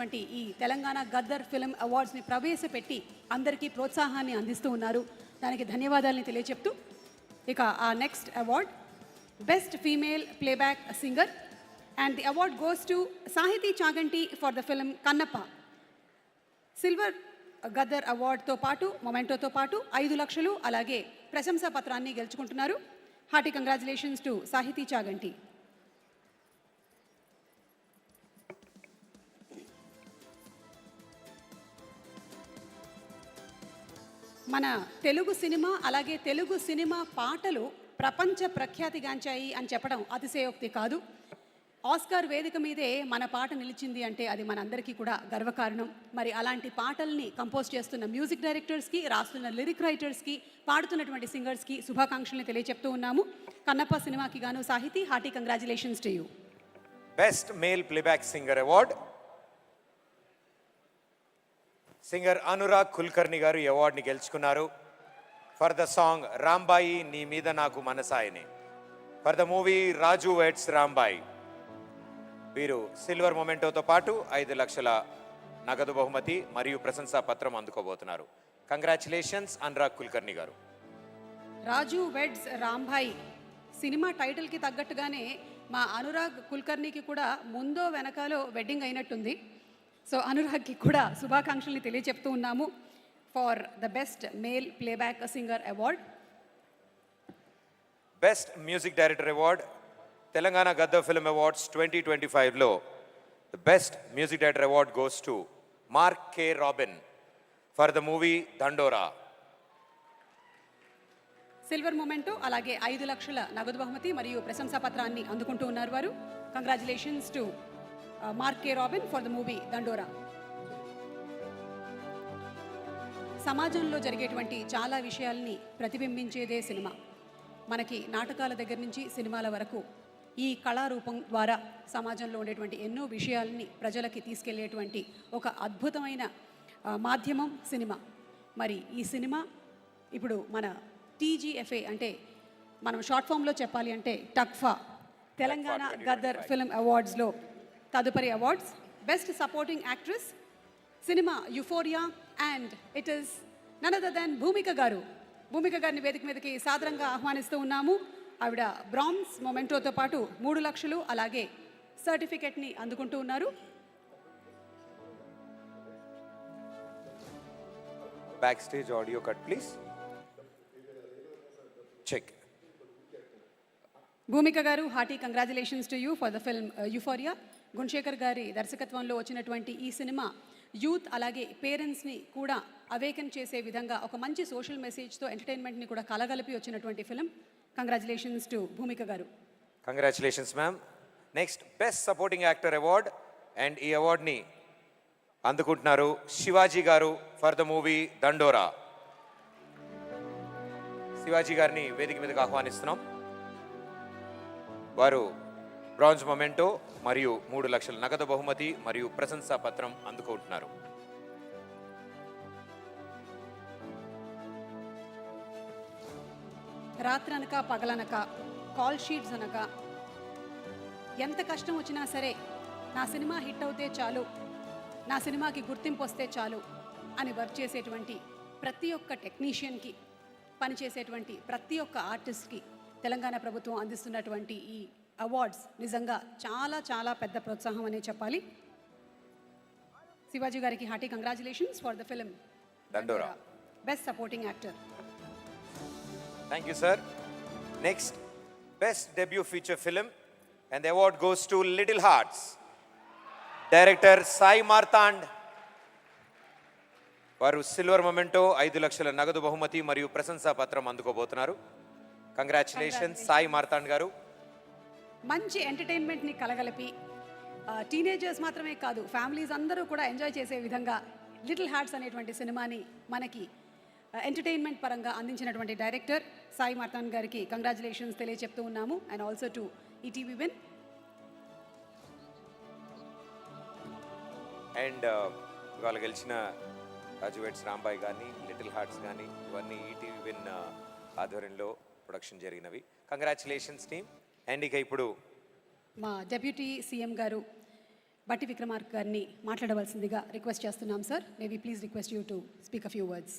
చేసినటువంటి ఈ తెలంగాణ గద్దర్ ఫిల్మ్ అవార్డ్స్ని ప్రవేశపెట్టి అందరికీ ప్రోత్సాహాన్ని అందిస్తూ ఉన్నారు. దానికి ధన్యవాదాలని తెలియచెప్తూ ఇక ఆ next award best female playback singer and the award goes to Sahithi Chaganti for the film Kannappa. Silver Gaddar అవార్డ్తో పాటు మొమెంటోతో పాటు 5 లక్షలు అలాగే ప్రశంసా పత్రాన్ని గెలుచుకుంటున్నారు. Hearty congratulations to Sahithi Chaganti. మన తెలుగు సినిమా అలాగే తెలుగు సినిమా పాటలు ప్రపంచ ప్రఖ్యాతిగాంచాయి అని చెప్పడం అతిశయోక్తి కాదు. ఆస్కార్ వేదిక మీదే మన పాట నిలిచింది అంటే అది మనందరికీ కూడా గర్వకారణం. మరి అలాంటి పాటల్ని కంపోజ్ చేస్తున్న మ్యూజిక్ డైరెక్టర్స్కి, రాస్తున్న లిరిక్ రైటర్స్కి, పాడుతున్నటువంటి సింగర్స్కి శుభాకాంక్షల్ని తెలియచెప్తూ ఉన్నాము. కన్నప్ప సినిమాకి గాను సాహితీ, hearty congratulations to you. Best male playback singer award singer Anurag Kulkarni గారు ఈ అవార్డుని గెలుచుకున్నారు ఫర్ ద సాంగ్ రాంబాయి నీ మీద నాకు మనసాయని, for the movie Raju weds Rambai. వీరు సిల్వర్ మొమెంటోతో పాటు 5 లక్షల నగదు బహుమతి మరియు ప్రశంసా పత్రం అందుకోబోతున్నారు. కంగ్రాచులేషన్స్ అనురాగ్ కుల్కర్ని గారు. రాజు వెడ్స్ రాంబాయి సినిమా టైటిల్కి తగ్గట్టుగానే మా అనురాగ్ కుల్కర్నికి కూడా ముందో వెనకాలో వెడ్డింగ్ అయినట్టుంది. సో అనురాగ్కి కూడా శుభాకాంక్షల్ని తెలియచెప్తూ ఉన్నాము for the best male playback singer award. Best music director award Telangana Gaddar film awards 2025లో the best music director award goes to Mark K Robin for the movie Dandora. Silver memento అలాగే 5 లక్షల నగదు బహుమతి మరియు ప్రశంసా పత్రాన్ని అందుకుంటూ ఉన్నారు వారు. Congratulations to Mark K Robin for the movie దండోరా. సమాజంలో జరిగేటువంటి చాలా విషయాల్ని ప్రతిబింబించేదే సినిమా. మనకి నాటకాల దగ్గర నుంచి సినిమాల వరకు ఈ కళారూపం ద్వారా సమాజంలో ఉండేటువంటి ఎన్నో విషయాల్ని ప్రజలకి తీసుకెళ్లేటువంటి ఒక అద్భుతమైన మాధ్యమం సినిమా. మరి ఈ సినిమా ఇప్పుడు మన TGFA అంటే మనం షార్ట్ ఫామ్లో చెప్పాలి అంటే టక్ఫా తెలంగాణ గద్దర్ ఫిల్మ్ అవార్డ్స్లో తదుపరి అవార్డ్స్ బెస్ట్ సపోర్టింగ్ యాక్ట్రెస్ సినిమా Euphoria and it is none other than Bhumika garu. Bhumika గారిని వేదిక మీదకి సాదరంగా ఆహ్వానిస్తూ ఉన్నాము. ఆవిడ బ్రాంజ్ మొమెంటోతో పాటు 3 లక్షలు అలాగే సర్టిఫికెట్ని అందుకుంటూ ఉన్నారు. Back stage audio cut please check. Bhumika garu, hearty congratulations to you for the film Euphoria. Gunasekhar గారి దర్శకత్వంలో వచ్చినటువంటి ఈ సినిమా యూత్ అలాగే పేరెంట్స్ని కూడా అవేకన్ చేసే విధంగా ఒక మంచి సోషల్ మెసేజ్తో ఎంటర్టైన్మెంట్ని కూడా కలగలిపి వచ్చినటువంటి ఫిల్మ్. కంగ్రాచులేషన్స్ టు భూమిక గారు. Congratulations ma'am. Next best supporting actor award and ఈ అవార్డ్ని అందుకుంటున్నారు శివాజీ గారు ఫర్ ద మూవీ దండోరా. శివాజీ గారిని వేదిక మీదకి ఆహ్వానిస్తున్నాం. వారు బ్రాంజ్ మొమెంటో మరియు 3 లక్షల నగదు బహుమతి మరియు ప్రశంసా పత్రం అందుకుంటున్నారు. రాత్రనక పగలనక కాల్ షీట్స్ అనక ఎంత కష్టం వచ్చినా సరే నా సినిమా హిట్ అవుతే చాలు, నా సినిమాకి గుర్తింపు వస్తే చాలు అని వర్క్ చేసేటువంటి ప్రతి ఒక్క టెక్నీషియన్కి, పనిచేసేటువంటి ప్రతి ఒక్క ఆర్టిస్ట్కి తెలంగాణ ప్రభుత్వం అందిస్తున్నటువంటి ఈ అవార్డ్స్ నిజంగా చాలా చాలా పెద్ద ప్రోత్సాహం అనే చెప్పాలి. శివాజీ గారికి hearty congratulations for the film Dandora best supporting actor. Thank you, sir. Next, best debut feature film, and the award goes to Little Hearts. Director Sai Martand. వారు సిల్వర్ మొమెంటో 5 లక్షల నగదు బహుమతి మరియు ప్రశంసా పత్రం అందుకోబోతున్నారు. కంగ్రాచులేషన్స్ సాయి మార్తాండ్ గారు. మంచి ఎంటర్టైన్మెంట్ని కలగలిపి టీనేజర్స్ మాత్రమే కాదు ఫ్యామిలీస్ అందరూ కూడా ఎంజాయ్ చేసే విధంగా లిటిల్ హార్ట్స్ అనేటువంటి సినిమాని మనకి ఎంటర్టైన్మెంట్ పరంగా అందించినటువంటి డైరెక్టర్ సాయి మార్తాండ్ గారికి కంగ్రాచులేషన్స్ తెలియచెప్తూ ఉన్నాము. And also to ETV win. And ఇవాళ గెలిచిన రాజు వెడ్స్ రాంబాయి కానీ లిటిల్ హార్ట్స్ కానీ ఇవన్నీ ఈటీవీ విన్ ఆధ్వర్యంలో ప్రొడక్షన్ జరిగినవి. Congratulations team. అండ్ ఇక ఇప్పుడు మా డెప్యూటీ సీఎం గారు బట్టి విక్రమార్క గారిని మాట్లాడవలసిందిగా రిక్వెస్ట్ చేస్తున్నాం sir. May we please request you to speak a few words.